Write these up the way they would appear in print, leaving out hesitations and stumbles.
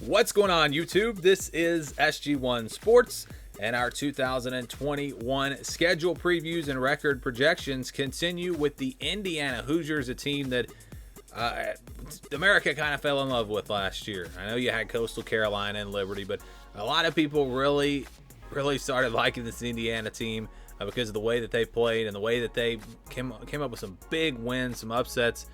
What's going on, YouTube? This is SG1 Sports, and our 2021 schedule previews and record projections continue with the Indiana Hoosiers, a team that America kind of fell in love with last year. I know you had Coastal Carolina and Liberty, but a lot of people really started liking this Indiana team because of the way that they played and the way that they came up with some big wins, some upsets.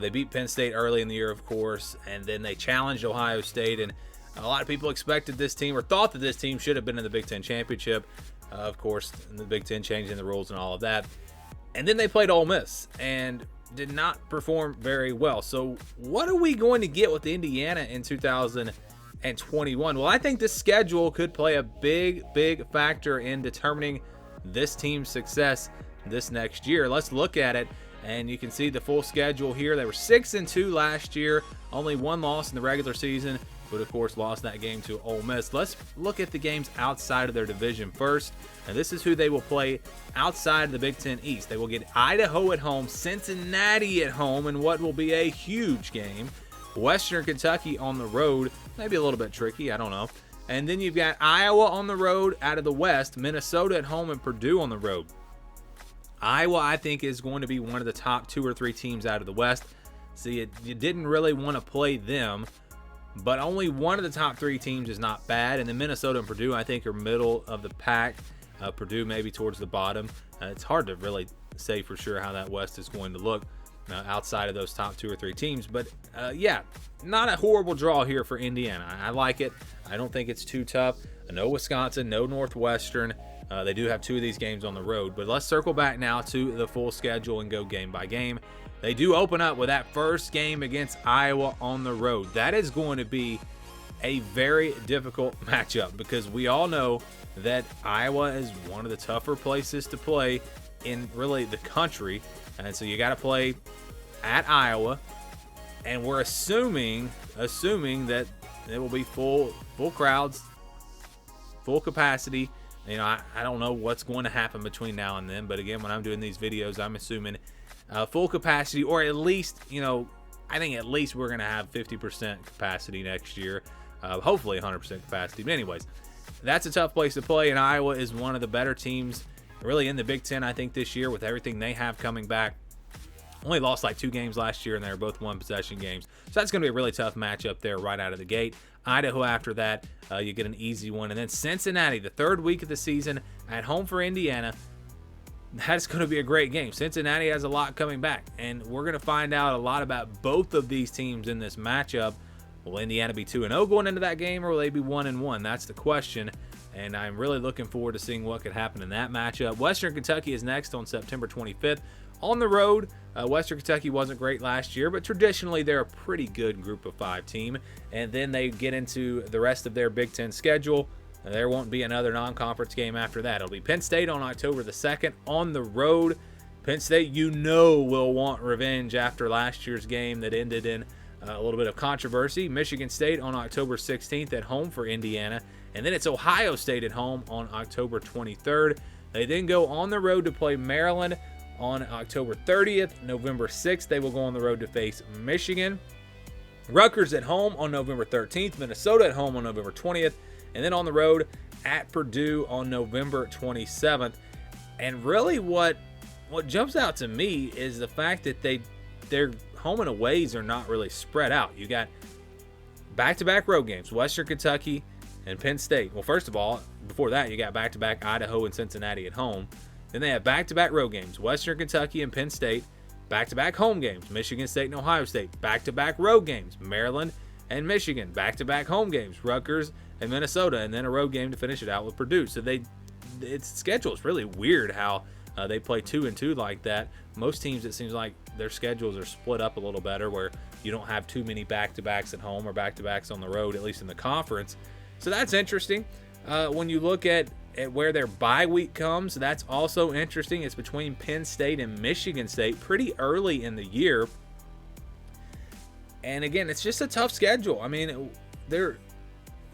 They beat Penn State early in the year, of course, and then they challenged Ohio State. And a lot of people expected this team or thought that this team should have been in the Big Ten Championship. Of course, the Big Ten changing the rules and all of that. And then they played Ole Miss and did not perform very well. So what are we going to get with Indiana in 2021? Well, I think the schedule could play a big factor in determining this team's success this next year. Let's look at it, and you can see the full schedule here. They were 6-2 last year, only one loss in the regular season, but of course lost that game to Ole Miss. Let's look at the games outside of their division first, and this is who they will play outside of the Big Ten East. They will get Idaho at home, Cincinnati at home, and what will be a huge game. Western Kentucky on the road, maybe a little bit tricky, I don't know. And then you've got Iowa on the road out of the West, Minnesota at home, and Purdue on the road. Iowa, I think, is going to be one of the top 2 or 3 teams out of the West. See, you didn't really want to play them, but only one of the top 3 teams is not bad. And then Minnesota and Purdue, I think, are middle of the pack. Purdue maybe towards the bottom. It's hard to really say for sure how that West is going to look outside of those top 2 or 3 teams. But yeah, not a horrible draw here for Indiana. I like it. I don't think it's too tough. No Wisconsin, no Northwestern. They do have 2 of these games on the road. But let's circle back now to the full schedule and go game by game. They do open up with that first game against Iowa on the road. That is going to be a very difficult matchup because we all know that Iowa is one of the tougher places to play in really the country. And so you got to play at Iowa. And we're assuming that it will be full crowds, full capacity. You know, I don't know what's going to happen between now and then, but again, when I'm doing these videos, I'm assuming full capacity, or at least, you know, I think at least we're going to have 50% capacity next year, hopefully 100% capacity. But anyways, that's a tough place to play, and Iowa is one of the better teams really in the Big Ten, I think, this year with everything they have coming back. Only lost like 2 games last year, and they were both one-possession games. So that's going to be a really tough matchup there right out of the gate. Idaho after that, you get an easy one. And then Cincinnati, the 3rd week of the season, at home for Indiana. That's going to be a great game. Cincinnati has a lot coming back, and we're going to find out a lot about both of these teams in this matchup. Will Indiana be 2-0 going into that game, or will they be 1-1? That's the question, and I'm really looking forward to seeing what could happen in that matchup. Western Kentucky is next on September 25th. On the road, Western Kentucky wasn't great last year, but traditionally they're a pretty good group of 5 team. And then they get into the rest of their Big Ten schedule. There won't be another non-conference game after that. It'll be Penn State on October the 2nd on the road. Penn State, you know, will want revenge after last year's game that ended in a little bit of controversy. Michigan State on October 16th at home for Indiana. And then it's Ohio State at home on October 23rd. They then go on the road to play Maryland on October 30th. November 6th, they will go on the road to face Michigan. Rutgers at home on November 13th. Minnesota at home on November 20th. And then on the road at Purdue on November 27th. And really what jumps out to me is the fact that their home and aways are not really spread out. You got back-to-back road games, Western Kentucky and Penn State. Well, first of all, before that, you got back-to-back Idaho and Cincinnati at home. Then they have back-to-back road games, Western Kentucky and Penn State. Back-to-back home games, Michigan State and Ohio State. Back-to-back road games, Maryland and Michigan. Back-to-back home games, Rutgers and Minnesota. And then a road game to finish it out with Purdue. So its schedule is really weird how they play 2-2 like that. Most teams, it seems like their schedules are split up a little better where you don't have too many back-to-backs at home or back-to-backs on the road, at least in the conference. So that's interesting. When you look at where their bye week comes, that's also interesting. It's between Penn State and Michigan State pretty early in the year. And again, it's just a tough schedule. I mean, they're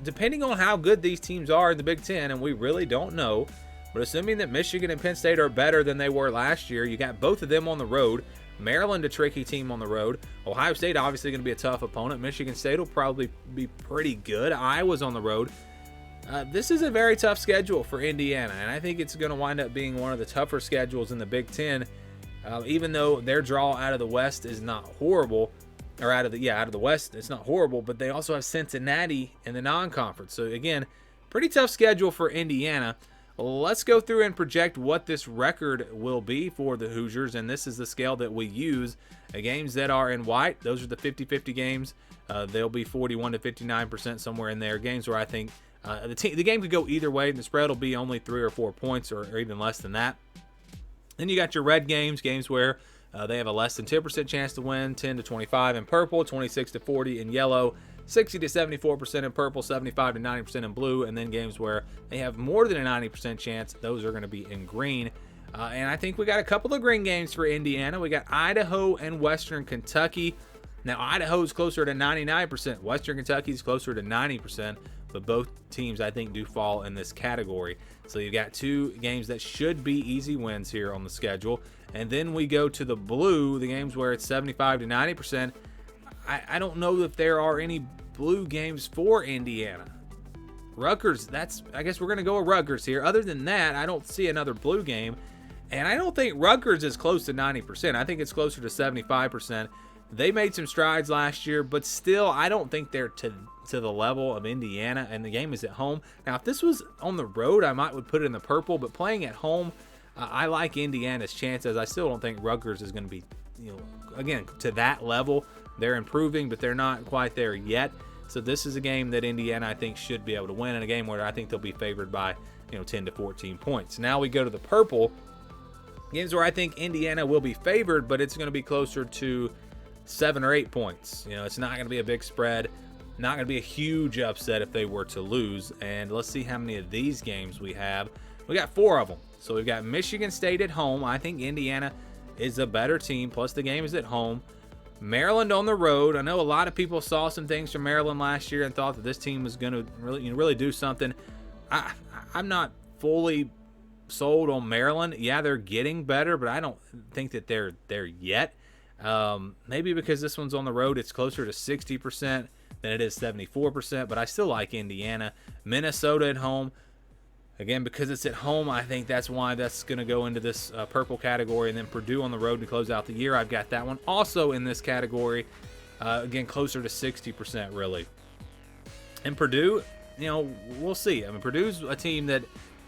depending on how good these teams are in the Big Ten, and we really don't know, but assuming that Michigan and Penn State are better than they were last year, you got both of them on the road. Maryland, a tricky team on the road. Ohio State, obviously going to be a tough opponent. Michigan State will probably be pretty good. Iowa's on the road. This is a very tough schedule for Indiana, and I think it's going to wind up being one of the tougher schedules in the Big Ten. Even though their draw out of the West is not horrible, or out of the West, it's not horrible, but they also have Cincinnati in the non-conference. So again, pretty tough schedule for Indiana. Let's go through and project what this record will be for the Hoosiers, and this is the scale that we use. The games that are in white, those are the 50-50 games. They'll be 41 to 59%, somewhere in there. Games where I think the game could go either way. The spread will be only 3 or 4 points, or even less than that. Then you got your red games where they have a less than 10% chance to win, 10 to 25 in purple, 26 to 40 in yellow, 60 to 74% in purple, 75 to 90% in blue, and then games where they have more than a 90% chance, those are going to be in green. And I think we got a couple of green games for Indiana. We got Idaho and Western Kentucky. Now, Idaho's closer to 99%. Western Kentucky's closer to 90%. But both teams, I think, do fall in this category. So you've got two games that should be easy wins here on the schedule. And then we go to the blue, the games where it's 75 to 90%. I don't know if there are any blue games for Indiana. Rutgers, I guess we're going to go with Rutgers here. Other than that, I don't see another blue game. And I don't think Rutgers is close to 90%. I think it's closer to 75%. They made some strides last year, but still, I don't think they're to the level of Indiana, and the game is at home. Now, if this was on the road, I would put it in the purple, but playing at home, I like Indiana's chances. I still don't think Rutgers is going to be, again, to that level. They're improving, but they're not quite there yet. So this is a game that Indiana, I think, should be able to win, and a game where I think they'll be favored by, 10 to 14 points. Now we go to the purple, games where I think Indiana will be favored, but it's going to be closer to 7 or 8 points. It's not going to be a big spread. Not going to be a huge upset if they were to lose. And let's see how many of these games we have. We got 4 of them. So we've got Michigan State at home. I think Indiana is a better team, plus the game is at home. Maryland on the road. I know a lot of people saw some things from Maryland last year and thought that this team was going to really do something. I'm not fully sold on Maryland. Yeah, they're getting better, but I don't think that they're there yet. Maybe because this one's on the road, it's closer to 60% than it is 74%, but I still like Indiana. Minnesota at home. Again, because it's at home, I think that's why that's going to go into this purple category. And then Purdue on the road to close out the year. I've got that one also in this category. Again, closer to 60%, really. And Purdue, we'll see. I mean, Purdue's a team that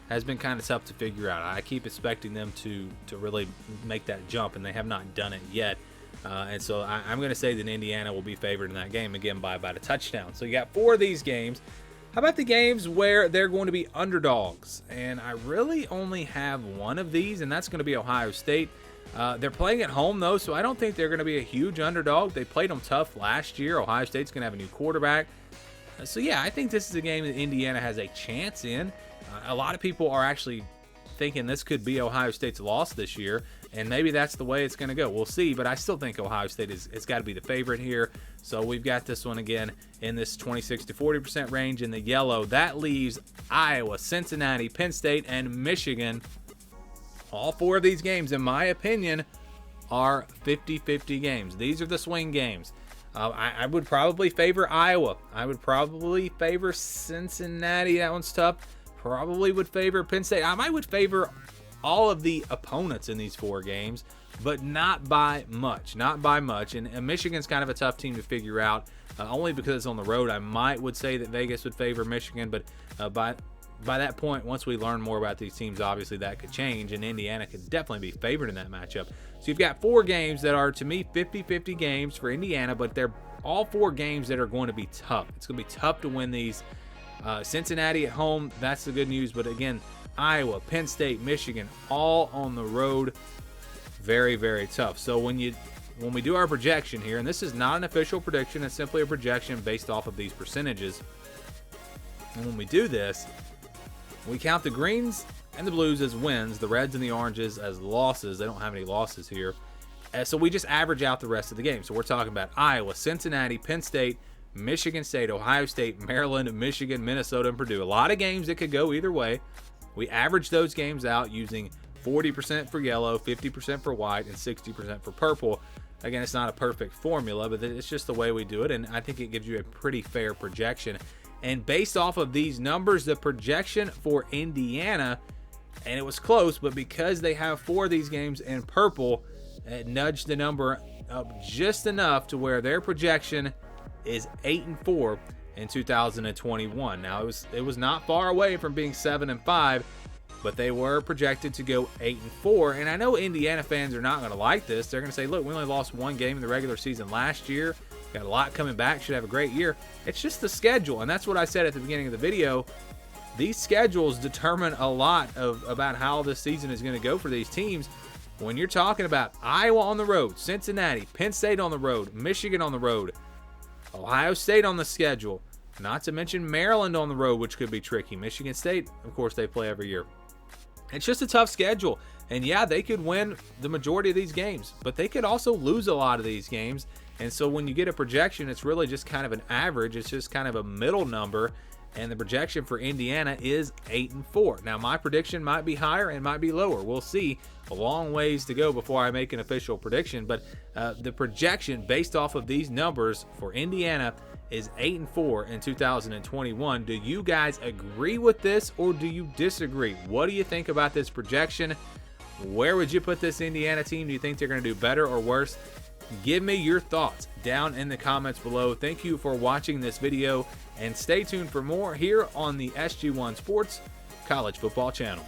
has been kind of tough to figure out. I keep expecting them to really make that jump, and they have not done it yet. And so I'm going to say that Indiana will be favored in that game, again, by about a touchdown. So you got 4 of these games. How about the games where they're going to be underdogs? And I really only have one of these, and that's going to be Ohio State. They're playing at home, though, so I don't think they're going to be a huge underdog. They played them tough last year. Ohio State's going to have a new quarterback. So, yeah, I think this is a game that Indiana has a chance in. A lot of people are actually thinking this could be Ohio State's loss this year, and maybe that's the way it's going to go. We'll see, but I still think Ohio State it's got to be the favorite here. So we've got this one again in this 26 to 40% range in the yellow. That leaves Iowa, Cincinnati, Penn State, and Michigan. All 4 of these games, in my opinion, are 50-50 games. These are the swing games. I would probably favor Iowa. I would probably favor Cincinnati. That one's tough. Probably would favor Penn State. I would favor all of the opponents in these 4 games, but not by much. Not by much. And Michigan's kind of a tough team to figure out, only because it's on the road. I would say that Vegas would favor Michigan, but by that point, once we learn more about these teams, obviously that could change, and Indiana could definitely be favored in that matchup. So you've got 4 games that are, to me, 50-50 games for Indiana, but they're all 4 games that are going to be tough. It's going to be tough to win these. Cincinnati at home, that's the good news. But again, Iowa, Penn State, Michigan, all on the road. Very, very tough. So when we do our projection here, and this is not an official prediction, it's simply a projection based off of these percentages. And when we do this, we count the greens and the blues as wins, the reds and the oranges as losses. They don't have any losses here. So we just average out the rest of the game. So we're talking about Iowa, Cincinnati, Penn State, Michigan State, Ohio State, Maryland, Michigan, Minnesota, and Purdue. A lot of games that could go either way. We average those games out using 40% for yellow, 50% for white, and 60% for purple. Again, it's not a perfect formula, but it's just the way we do it, and I think it gives you a pretty fair projection. And based off of these numbers, the projection for Indiana, and it was close, but because they have 4 of these games in purple, it nudged the number up just enough to where their projection is 8-4 in 2021. Now, it was not far away from being 7-5, but they were projected to go 8-4. And I know Indiana fans are not going to like this. They're going to say, look, we only lost 1 game in the regular season last year. Got a lot coming back, should have a great year. It's just the schedule, and that's what I said at the beginning of the video. These schedules determine a lot about how this season is going to go for these teams. When you're talking about Iowa on the road, Cincinnati, Penn State on the road, Michigan on the road, Ohio State on the schedule, not to mention Maryland on the road, which could be tricky. Michigan State, of course, they play every year. It's just a tough schedule. And yeah, they could win the majority of these games, but they could also lose a lot of these games. And so when you get a projection, it's really just kind of an average. It's just kind of a middle number. And the projection for Indiana is 8-4. Now, my prediction might be higher and might be lower. We'll see. A long ways to go before I make an official prediction. But the projection based off of these numbers for Indiana is 8-4 in 2021. Do you guys agree with this, or do you disagree? What do you think about this projection? Where would you put this Indiana team? Do you think they're going to do better or worse? Give me your thoughts down in the comments below. Thank you for watching this video, and stay tuned for more here on the SG1 Sports College Football Channel.